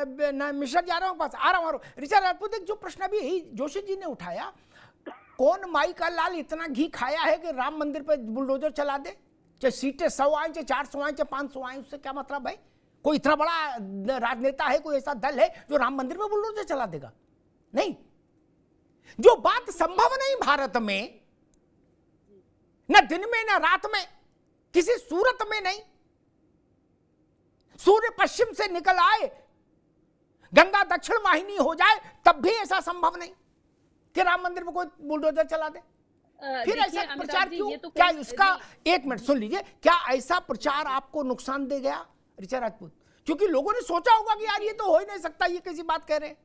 मिश्रा जा रहा हूँ पास, आ रहा हूँ। ऋचा राजपूत, एक जो प्रश्न अभी यही जोशी जी ने उठाया, कौन माई का लाल इतना घी खाया है कि राम मंदिर पे बुलडोजर चला दे? चाहे सीटें 100 आए, चाहे 400 आए, चाहे 500 आए, उससे क्या मतलब है? कोई इतना बड़ा राजनेता है, कोई ऐसा दल है जो राम मंदिर में बुलडोजर चला देगा? नहीं। जो बात संभव नहीं भारत में, न दिन में न रात में, किसी सूरत में नहीं। सूर्य पश्चिम से निकल आए, गंगा दक्षिण वाहिनी हो जाए, तब भी ऐसा संभव नहीं कि राम मंदिर में कोई बुलडोजर चला दे। फिर ऐसा प्रचार क्यों? तो क्या इसका, एक मिनट सुन लीजिए, क्या ऐसा प्रचार आपको नुकसान दे गया ऋचा राजपूत? क्योंकि लोगों ने सोचा होगा कि यार ये तो हो ही नहीं सकता, ये कैसी बात कह रहे हैं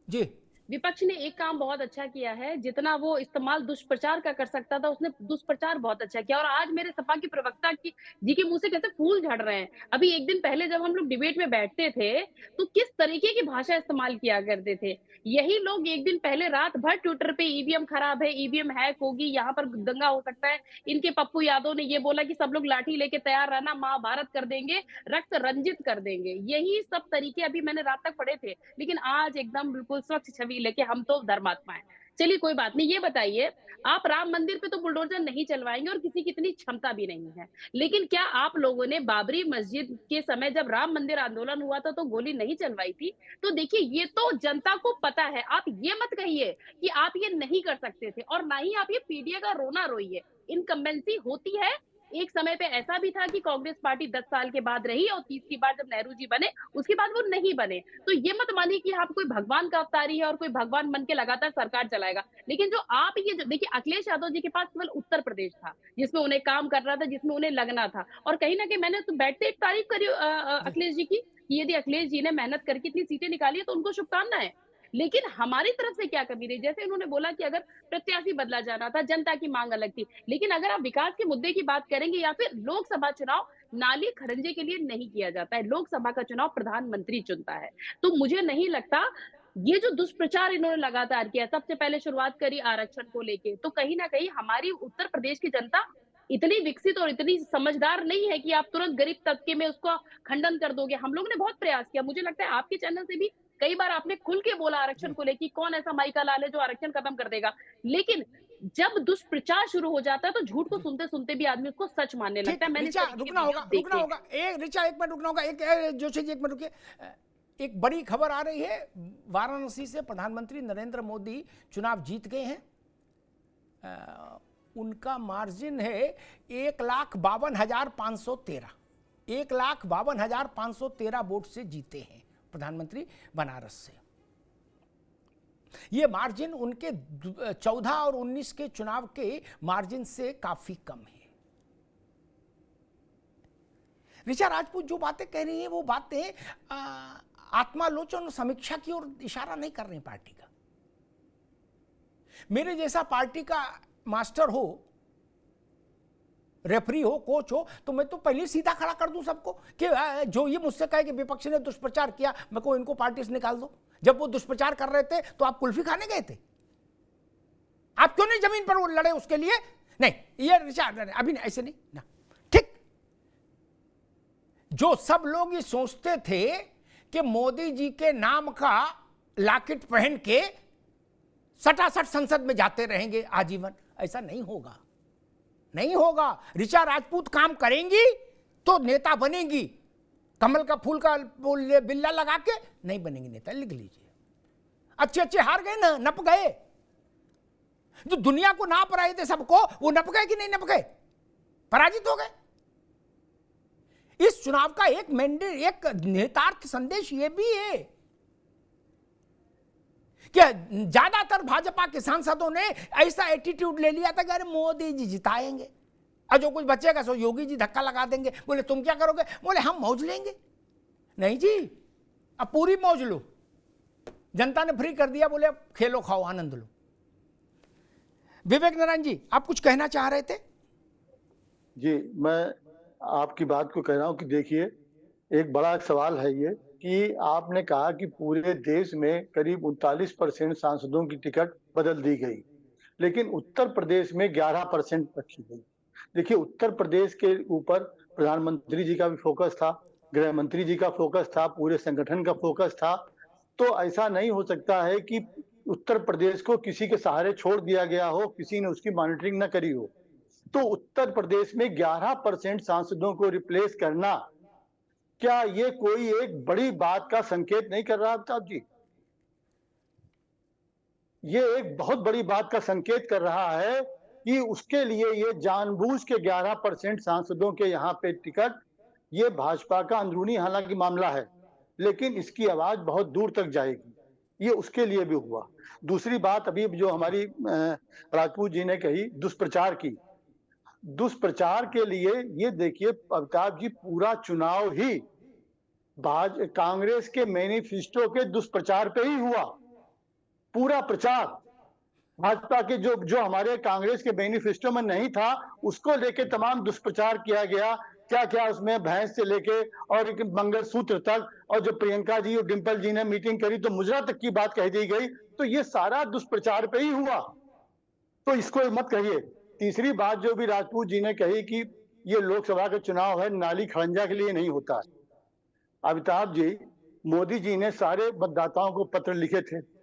जी। विपक्ष ने एक काम बहुत अच्छा किया है, जितना वो इस्तेमाल दुष्प्रचार का कर सकता था, उसने दुष्प्रचार बहुत अच्छा किया। और आज मेरे सपा की प्रवक्ता जी के मुंह से कैसे फूल झड़ रहे हैं। अभी एक दिन पहले जब हम लोग डिबेट में बैठते थे, तो किस तरीके की भाषा इस्तेमाल किया करते थे। यही लोग एक दिन पहले रात भर ट्विटर पे ईवीएम खराब है, ईवीएम हैक होगी, यहाँ पर दंगा हो सकता है। इनके पप्पू यादव ने ये बोला कि सब लोग लाठी लेके तैयार रहना, महाभारत कर देंगे, रक्त रंजित कर देंगे। यही सब तरीके अभी मैंने रात तक पढ़े थे, लेकिन आज एकदम बिल्कुल स्वच्छ छवि लेके हम तो धर्मात्मा है। चलिए कोई बात नहीं। ये बताइए, आप राम मंदिर पे तो बुलडोजर नहीं चलवाएंगे और किसी की इतनी क्षमता भी नहीं है, लेकिन क्या आप लोगों ने बाबरी मस्जिद के समय जब राम मंदिर आंदोलन हुआ था तो गोली नहीं चलवाई थी? तो देखिए, ये तो जनता को पता है। आप ये मत कहिए कि आप ये नहीं कर सकते थे, और ना ही आप ये पीडीए का रोना रोइए। इनकम्बेंसी होती है। एक समय पे ऐसा भी था कि कांग्रेस पार्टी 10 साल के बाद रही, और तीसरी बार जब नेहरू जी बने उसके बाद वो नहीं बने। तो ये मत मानिए कि आप कोई भगवान का अवतारी है और कोई भगवान बन के लगातार सरकार चलाएगा। लेकिन जो आप ये जो देखिए, अखिलेश यादव जी के पास केवल उत्तर प्रदेश था जिसमें उन्हें काम करना था, जिसमें उन्हें लगना था। और कहीं ना कहीं मैंने तो बैठते एक तारीफ करी अखिलेश जी की, कि यदि अखिलेश जी ने मेहनत करके इतनी सीटें निकाली है तो उनको शुभकामनाएं। लेकिन हमारी तरफ से क्या कमी रही? जैसे उन्होंने बोला कि अगर प्रत्याशी बदला जाना था, जनता की मांग अलग थी। लेकिन अगर आप विकास के मुद्दे की बात करेंगे, या फिर लोकसभा चुनाव नाली खरंजे के लिए नहीं किया जाता है, लोकसभा का चुनाव प्रधानमंत्री चुनता है। तो मुझे नहीं लगता ये जो दुष्प्रचार इन्होंने लगातार किया, सबसे पहले शुरुआत करी आरक्षण को लेके, तो कहीं ना कहीं हमारी उत्तर प्रदेश की जनता इतनी विकसित और इतनी समझदार नहीं है कि आप तुरंत गरीब तबके में उसको खंडन कर दोगे। हम लोग ने बहुत प्रयास किया, मुझे लगता है आपके चैनल से भी कई बार आपने खुल के बोला आरक्षण को लेके, कौन ऐसा माई का लाल है जो आरक्षण खत्म कर देगा। लेकिन जब दुष्प्रचार शुरू हो जाता है तो झूठ को सुनते सुनते भी आदमी उसको सच मानने लगता है। मैंने ऋचा रुकना होगा एक, ऋचा एक मिनट रुकना होगा, एक जोशी जी एक मिनट रुकिए। एक बड़ी खबर आ रही है, वाराणसी से प्रधानमंत्री नरेंद्र मोदी चुनाव जीत गए हैं। उनका मार्जिन है 1,52,513, 1,52,513 वोट से जीते हैं प्रधानमंत्री बनारस से। ये मार्जिन उनके 14 और 19 के चुनाव के मार्जिन से काफी कम है। ऋचा राजपूत जो बातें कह रही हैं वो बातें आत्मालोचन और समीक्षा की ओर इशारा नहीं कर रही पार्टी का। मेरे जैसा पार्टी का मास्टर हो, रेफरी हो, कोच हो, तो मैं तो पहले सीधा खड़ा कर दूं सबको कि जो ये मुझसे कहे कि विपक्ष ने दुष्प्रचार किया, मैं को इनको पार्टी से निकाल दो। जब वो दुष्प्रचार कर रहे थे तो आप कुल्फी खाने गए थे? आप क्यों नहीं जमीन पर वो लड़े उसके लिए? नहीं, ये विचार अभी ऐसे नहीं ना। ठीक, जो सब लोग ये सोचते थे कि मोदी जी के नाम का लॉकेट पहन के सटासट संसद में जाते रहेंगे आजीवन, ऐसा नहीं होगा, नहीं होगा। ऋचा राजपूत काम करेंगी तो नेता बनेंगी। कमल का फूल का बिल्ला लगा के नहीं बनेंगे नेता, लिख लीजिए। अच्छे अच्छे हार गए ना, नप गए। जो दुनिया को नाप रहे थे सबको, वो नप गए कि नहीं नप गए? पराजित हो गए। इस चुनाव का एक मैंडेट, एक निहितार्थ संदेश ये भी है कि ज्यादातर भाजपा के सांसदों ने ऐसा एटीट्यूड ले लिया था कि अरे मोदी जी जिताएंगे, और जो कुछ बचेगा सो योगी जी धक्का लगा देंगे। बोले तुम क्या करोगे? बोले हम मौज लेंगे। नहीं जी, अब पूरी मौज लो, जनता ने फ्री कर दिया, बोले अब खेलो खाओ आनंद लो। विवेक नारायण जी, आप कुछ कहना चाह रहे थे? जी, मैं आपकी बात को कह रहा हूं कि देखिए, एक बड़ा सवाल है ये कि आपने कहा कि पूरे देश में करीब 39% सांसदों की टिकट बदल दी गई, लेकिन उत्तर प्रदेश में 11% रखी गई। देखिए, उत्तर प्रदेश के ऊपर प्रधानमंत्री जी का भी फोकस था, गृह मंत्री जी का फोकस था, पूरे संगठन का फोकस था। तो ऐसा नहीं हो सकता है कि उत्तर प्रदेश को किसी के सहारे छोड़ दिया गया हो, किसी ने उसकी मॉनिटरिंग न करी हो। तो उत्तर प्रदेश में 11% सांसदों को रिप्लेस करना, क्या ये कोई एक बड़ी बात का संकेत नहीं कर रहा साहब जी? ये एक बहुत बड़ी बात का संकेत कर रहा है कि उसके लिए ये जानबूझ के 11% सांसदों के यहाँ पे टिकट, ये भाजपा का अंदरूनी हालांकि मामला है, लेकिन इसकी आवाज बहुत दूर तक जाएगी, ये उसके लिए भी हुआ। दूसरी बात अभी जो हमारी राजपूत जी ने कही दुष्प्रचार की, दुष्प्रचार के लिए ये देखिए अमिताभ जी, पूरा चुनाव ही कांग्रेस के मैनिफेस्टो के दुष्प्रचार पे ही हुआ। पूरा प्रचार भाजपा के जो हमारे कांग्रेस के मैनिफेस्टो में नहीं था, उसको लेके तमाम दुष्प्रचार किया गया। क्या क्या उसमें भैंस से लेके और मंगलसूत्र तक, और जो प्रियंका जी और डिंपल जी ने मीटिंग करी तो मुजरा तक की बात कह दी गई। तो ये सारा दुष्प्रचार पे ही हुआ, तो इसको मत कहिए। तीसरी बात जो भी राजपूत जी ने कही कि ये लोकसभा का चुनाव है, नाली खड़ंजा के लिए नहीं होता है। अमिताभ जी, मोदी जी ने सारे मतदाताओं को पत्र लिखे थे।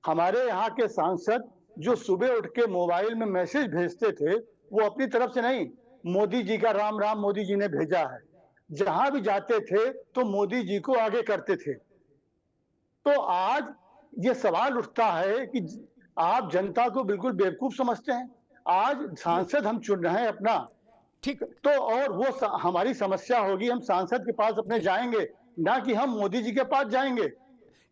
हमारे यहाँ के सांसद जो सुबह उठ के मोबाइल में मैसेज भेजते थे, वो अपनी तरफ से नहीं, मोदी जी का राम राम मोदी जी ने भेजा है। जहां भी जाते थे तो मोदी जी को आगे करते थे। तो आज ये सवाल उठता है कि आप जनता को बिल्कुल बेवकूफ समझते हैं। आज सांसद हम चुन रहे हैं अपना, ठीक, तो और वो हमारी समस्या होगी, हम सांसद के पास अपने जाएंगे, ना कि हम मोदी जी के पास जाएंगे।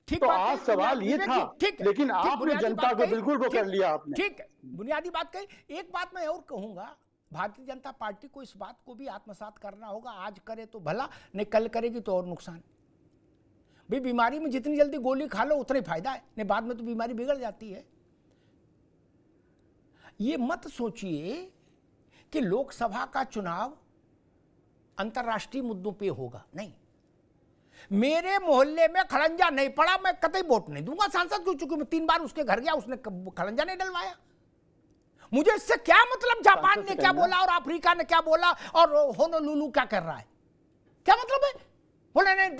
ठीक तो बात आज है, सवाल ये था, ठीक, लेकिन ठीक, आपने बुनियादी जनता बात को कही, बिल्कुल वो कर ठीक, लिया आपने। ठीक, बुनियादी बात कही। एक बात मैं और कहूंगा, भारतीय जनता पार्टी को इस बात को भी आत्मसात करना होगा। आज करे तो भला, नहीं कल करेगी तो और नुकसान। भाई बीमारी में जितनी जल्दी गोली खा लो उतना ही फायदा है, नहीं बाद में तो बीमारी बिगड़ जाती है। ये मत सोचिए कि लोकसभा का चुनाव अंतर्राष्ट्रीय मुद्दों पे होगा, नहीं। मेरे मोहल्ले में खड़ंजा नहीं पड़ा, मैं कतई वोट नहीं दूंगा सांसद को, चूंकि मैं 3 बार उसके घर गया, उसने खड़ंजा नहीं डलवाया। मुझे इससे क्या मतलब जापान ने क्या बोला और अफ्रीका ने क्या बोला और होनोलुलु क्या कर रहा है, क्या मतलब है? बोले नहीं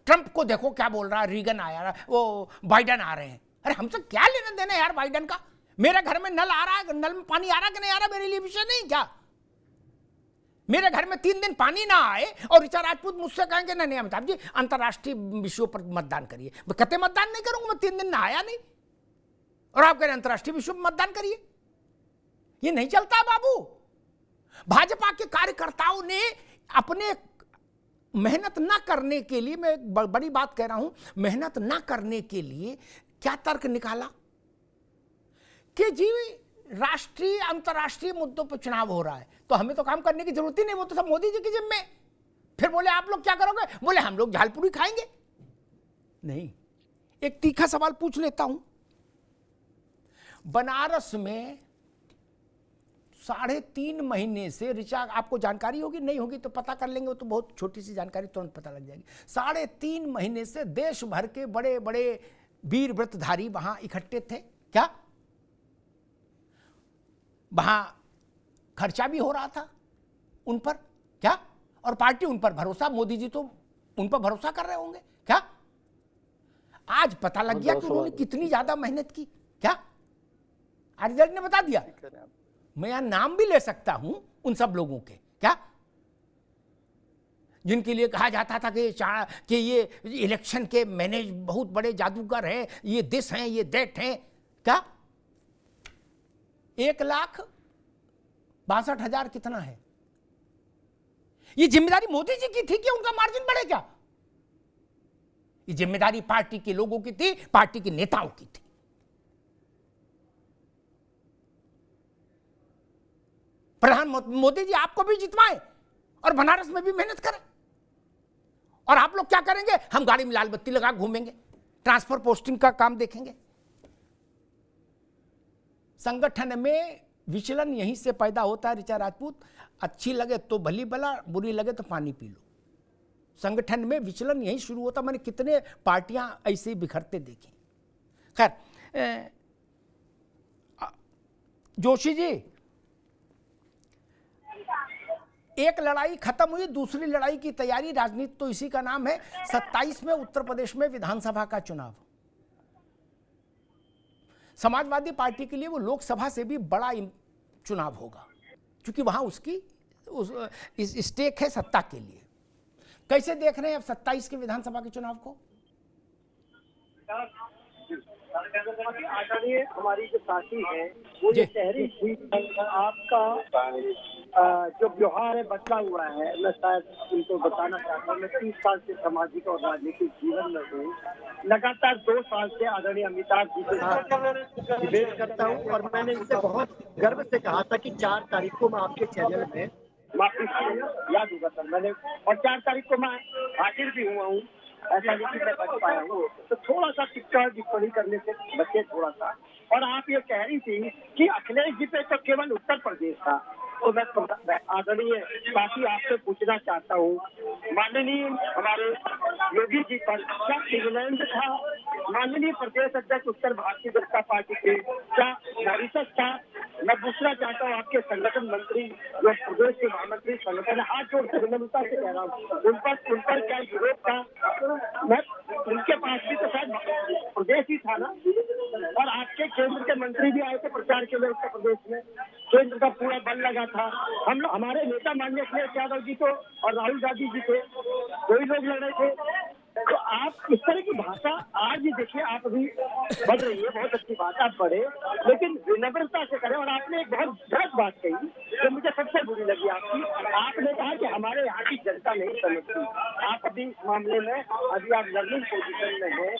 ट्रंप को देखो क्या बोल रहा है, रीगन आया, वो बाइडन आ रहे हैं। अरे हमसे क्या लेना देना यार बाइडन का? मेरे घर में नल आ रहा है, नल में पानी आ रहा है कि नहीं आ रहा, मेरे लिए विषय नहीं क्या? मेरे घर में 3 दिन पानी ना आए और ऋचा राजपूत मुझसे कहेंगे नहीं अमिताभ जी अंतर्राष्ट्रीय विषयों पर मतदान करिए। कहते मतदान नहीं करूंगा, मैं 3 दिन ना आया नहीं, और आप कह रहे अंतर्राष्ट्रीय विषयों पर मतदान करिए। ये नहीं चलता बाबू। भाजपा के कार्यकर्ताओं ने अपने मेहनत ना करने के लिए, मैं बड़ी बात कह रहा हूं, मेहनत ना करने के लिए क्या तर्क निकाला कि जी राष्ट्रीय अंतर्राष्ट्रीय मुद्दों पर चुनाव हो रहा है तो हमें तो काम करने की जरूरत ही नहीं, वो तो सब मोदी जी की जिम्मे। फिर बोले आप लोग क्या करोगे? बोले हम लोग झालपुरी खाएंगे। नहीं, एक तीखा सवाल पूछ लेता हूं। बनारस में 3.5 महीने से, ऋचा आपको जानकारी होगी, नहीं होगी तो पता कर लेंगे, वो तो बहुत छोटी सी जानकारी, तुरंत पता लग जाएगी। 3.5 महीने से देश भर के बड़े बड़े वीर व्रतधारी वहां इकट्ठे थे। क्या वहां खर्चा भी हो रहा था उन पर? क्या? और पार्टी उन पर भरोसा, मोदी जी तो उन पर भरोसा कर रहे होंगे। क्या आज पता लग गया कि उन्होंने कितनी ज्यादा मेहनत की? क्या आज रिजल्ट ने बता दिया? मैं यहां नाम भी ले सकता हूं उन सब लोगों के, क्या जिनके लिए कहा जाता था कि ये इलेक्शन के मैनेज बहुत बड़े जादूगर हैं, ये दिस हैं, ये दैट हैं। क्या 1,62,000 कितना है? ये जिम्मेदारी मोदी जी की थी कि उनका मार्जिन बढ़े? क्या ये जिम्मेदारी पार्टी के लोगों की थी, पार्टी के नेताओं की थी। प्रधानमंत्री मोदी जी आपको भी जितवाएं और बनारस में भी मेहनत करें, और आप लोग क्या करेंगे? हम गाड़ी में लाल बत्ती लगा घूमेंगे, ट्रांसफर पोस्टिंग का काम देखेंगे। संगठन में विचलन यहीं से पैदा होता है ऋचा राजपूत। अच्छी लगे तो भली भला, बुरी लगे तो पानी पी लो। संगठन में विचलन यहीं शुरू होता। मैंने कितने पार्टियां ऐसे बिखरते देखी। खैर, जोशी जी, एक लड़ाई खत्म हुई, दूसरी लड़ाई की तैयारी। राजनीति तो इसी का नाम है। 27 में उत्तर प्रदेश में विधानसभा का चुनाव, समाजवादी पार्टी के लिए वो लोकसभा से भी बड़ा चुनाव होगा, क्योंकि वहां उसकी स्टेक है सत्ता के लिए। कैसे देख रहे हैं अब 27 के विधानसभा के चुनाव को? आदरणीय हमारी जो साथी है वो ये शहरी सीट आपका जो व्यवहार है बदला हुआ है। मैं शायद उनको बताना चाहता हूँ, मैं 30 साल से सामाजिक और राजनीतिक जीवन में हूँ। लगातार 2 साल से आदरणीय अमिताभ जी के साथ डिबेट करता हूँ और मैंने इनसे बहुत गर्व से कहा था कि 4 तारीख को मैं आपके चैनल में माफी याद होगा सर मैंने, और 4 तारीख को मैं हाजिर भी हुआ हूँ। ऐसा नहीं कि मैं बच पाया हूँ, तो थोड़ा सा टिप्पणी करने से बचे थोड़ा सा। और आप ये कह रही थी कि अखिलेश जी पे तो केवल उत्तर प्रदेश था, तो मैं आदरणीय साथी आपसे पूछना चाहता हूँ, माननीय हमारे योगी जी पर क्या इंग्लैंड था? माननीय प्रदेश अध्यक्ष उत्तर भारतीय जनता पार्टी के क्या मॉरिशस था? मैं पूछना चाहता हूँ आपके संगठन मंत्री जो प्रदेश के महामंत्री संगठन हाथ जोड़ के विनम्रता से कह रहा हूँ, उन पर क्या यूरोप था? मैं उनके पास भी तो शायद प्रदेश ही था ना। और आपके केंद्र के मंत्री भी आए थे प्रचार के लिए उत्तर प्रदेश में, केंद्र का पूरा बल लगा था। हमारे नेता माननीय अखिलेश यादव जी तो और राहुल गांधी जी थे, कोई लोग लड़ रहे थे। तो आप इस तरह की भाषा आज ही देखिए, आप अभी बढ़ रही है, बहुत अच्छी बात आप बढ़े, लेकिन विनम्रता से करें। और आपने एक बहुत गलत बात कही जो मुझे सबसे बुरी लगी आपकी। आपने कहा कि हमारे यहाँ की जनता नहीं समझती। आप अभी इस मामले में अभी आप लर्निंग पोजीशन में हैं।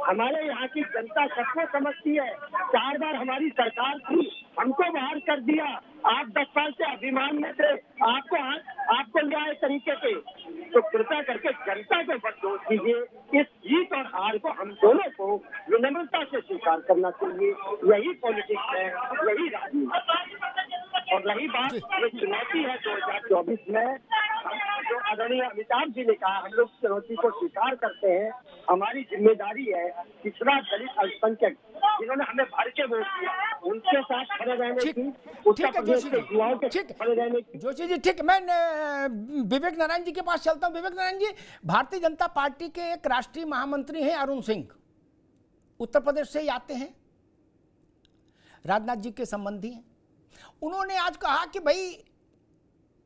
हमारे यहाँ की जनता सबको समझती है। 4 बार हमारी सरकार थी, हमको बाहर कर दिया। आप 10 साल से अभिमान में थे, आपको न्याय तरीके से। तो कृपया करके जनता को मत दोष दीजिए। इस जीत और हार को हम दोनों को विनम्रता से स्वीकार करना चाहिए। यही पॉलिटिक्स है, यही राजनीति। और रही बात ये चुनौती है 2024 में, जो आदरणीय अमिताभ जी ने कहा, हम लोग चुनौती को स्वीकार करते हैं। हमारी जिम्मेदारी है पिछड़ा दलित अल्पसंख्यक जिन्होंने हमें भर के वोट दिया, उनके साथ खड़े रहने की, उत्तर प्रदेश के युवाओं के खड़े रहने की। जोशी जी ठीक, मैं विवेक नारायण जी के पास चलता हूं। विवेक नारायण जी, भारतीय जनता पार्टी के एक राष्ट्रीय महामंत्री हैं अरुण सिंह, उत्तर प्रदेश से ही आते हैं, राजनाथ जी के संबंधी हैं। उन्होंने आज कहा कि भाई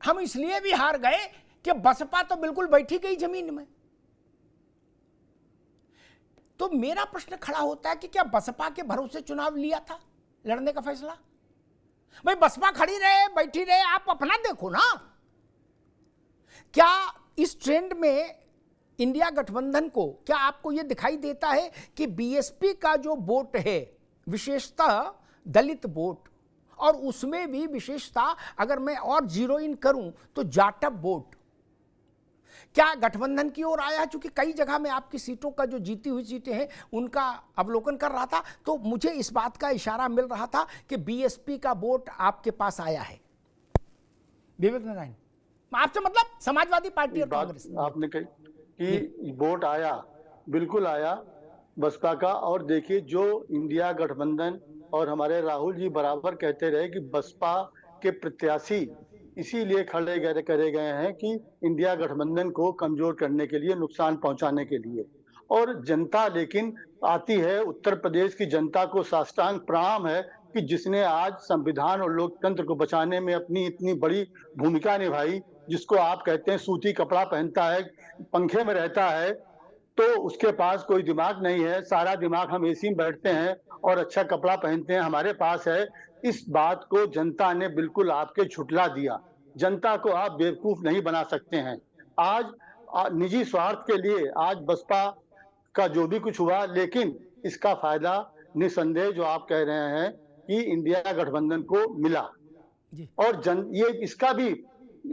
हम इसलिए भी हार गए कि बसपा तो बिल्कुल बैठी गई जमीन में। तो मेरा प्रश्न खड़ा होता है कि क्या बसपा के भरोसे चुनाव लिया था, लड़ने का फैसला? भाई बसपा खड़ी रहे, बैठी रहे, आप अपना देखो ना। क्या इस ट्रेंड में इंडिया गठबंधन को, क्या आपको यह दिखाई देता है कि बीएसपी का जो वोट है विशेषतः दलित वोट, और उसमें भी विशेषता अगर मैं और जीरो इन करूं तो जाटव वोट, क्या गठबंधन की ओर आया? चूंकि कई जगह में आपकी सीटों का जो जीती हुई सीटें हैं उनका अवलोकन कर रहा था, तो मुझे इस बात का इशारा मिल रहा था कि बीएसपी का वोट आपके पास आया है। विवेक नारायण, आपसे मतलब समाजवादी पार्टी और कांग्रेस। आपने कही कि वोट आया, बिल्कुल आया बसपा का। और देखिए, जो इंडिया गठबंधन और हमारे राहुल जी बराबर कहते रहे कि बसपा के प्रत्याशी इसीलिए खड़े करे गए हैं कि इंडिया गठबंधन को कमजोर करने के लिए, नुकसान पहुंचाने के लिए। और जनता लेकिन आती है, उत्तर प्रदेश की जनता को साष्टांग प्रणाम है कि जिसने आज संविधान और लोकतंत्र को बचाने में अपनी इतनी बड़ी भूमिका निभाई। जिसको आप कहते हैं सूती कपड़ा पहनता है, पंखे में रहता है, तो उसके पास कोई दिमाग नहीं है। सारा दिमाग हम एसी में बैठते हैं और अच्छा कपड़ा पहनते हैं, हमारे पास है। इस बात को जनता ने बिल्कुल आपके झुठला दिया। जनता को आप बेवकूफ नहीं बना सकते हैं। आज निजी स्वार्थ के लिए आज बसपा का जो भी कुछ हुआ, लेकिन इसका फायदा निसंदेह जो आप कह रहे हैं कि इंडिया गठबंधन को मिला। और ये इसका भी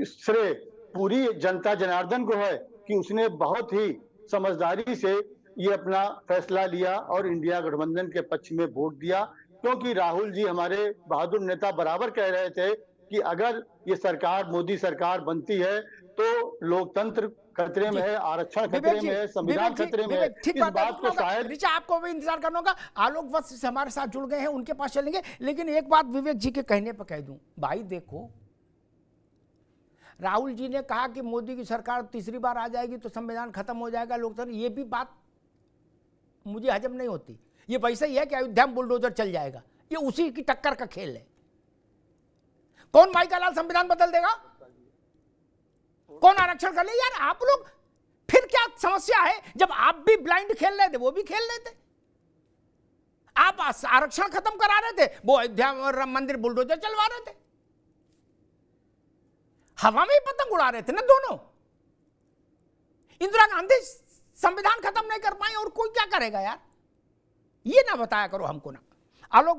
श्रेय पूरी जनता जनार्दन को है कि उसने बहुत ही समझदारी से ये अपना फैसला लिया और इंडिया गठबंधन के पक्ष में वोट दिया। क्योंकि राहुल जी हमारे बहादुर नेता बराबर कह रहे थे कि अगर ये सरकार, मोदी सरकार बनती है तो लोकतंत्र खतरे में है, आरक्षण खतरे में है, संविधान खतरे में है। इस बात को शायद ऋचा आपको भी इंतजार करना होगा। आलोक वत्स से हमारे साथ जुड़ गए हैं, उनके पास चलेंगे। लेकिन एक बात विवेक जी के कहने पर कह दूं, भाई देखो, राहुल जी ने कहा कि मोदी की सरकार तीसरी बार आ जाएगी तो संविधान खत्म हो जाएगा, लोकतंत्र, ये भी बात मुझे हजम नहीं होती। ये वैसे ही है कि अयोध्या में बुलडोजर चल जाएगा, ये उसी की टक्कर का खेल है। कौन भाई का लाल संविधान बदल देगा, कौन आरक्षण कर ले? यार आप लोग फिर क्या समस्या है? जब आप भी ब्लाइंड खेल रहे थे वो भी खेल रहे थे। आप आरक्षण खत्म करा रहे थे, वो अयोध्या में राम मंदिर बुलडोजर चलवा रहे थे, हवा में ही पतंग उड़ा रहे थे ना दोनों। इंदिरा गांधी संविधान खत्म नहीं कर पाई और कोई क्या करेगा यार? ये ना बताया करो हमको ना। आलोक